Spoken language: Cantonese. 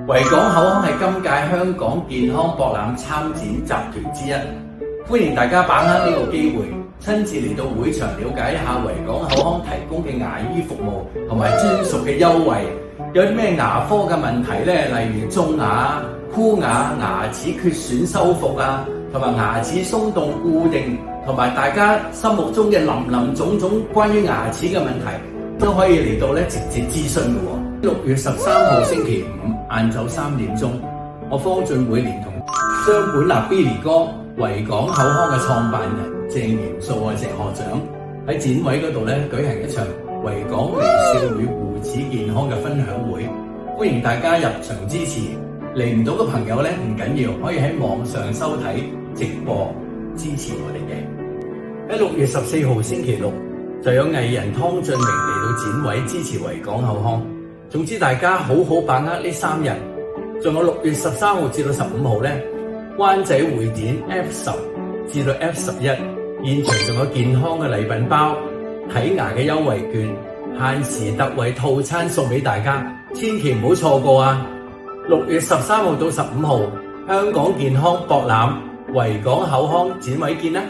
維港口腔係今屆香港健康博覽參展集團之一，歡迎大家把握呢個機會，親自嚟到會場了解一下維港口腔提供嘅牙醫服務同埋專屬嘅優惠。有啲咩牙科嘅問題呢？例如種牙、箍牙、牙齒缺損修復啊，同埋牙齒鬆動固定，同埋大家心目中嘅林林總總關於牙齒嘅問題，都可以嚟到直接諮詢嘅喎。6月13號星期五晏晝3點鐘，我方俊會連同張本立 Billy 哥、維港口腔嘅創辦人鄭元素鄭學長喺展位嗰度舉行一場維港微笑與護齒健康嘅分享會，歡迎大家入場支持。嚟唔到嘅朋友唔緊要，可以喺網上收睇直播支持我哋嘅。喺6月14號星期六就有藝人湯俊明嚟到展位支持維港口腔。總之大家好好把握呢3日，仲有6月13號至到15號灣仔會展 F10 至到 F11，現場仲有健康嘅禮品包、睇牙嘅優惠券、限時特惠套餐送俾大家，千祈唔好錯過啊！6月13號到15號，香港健康博覽維港口腔展位見啦！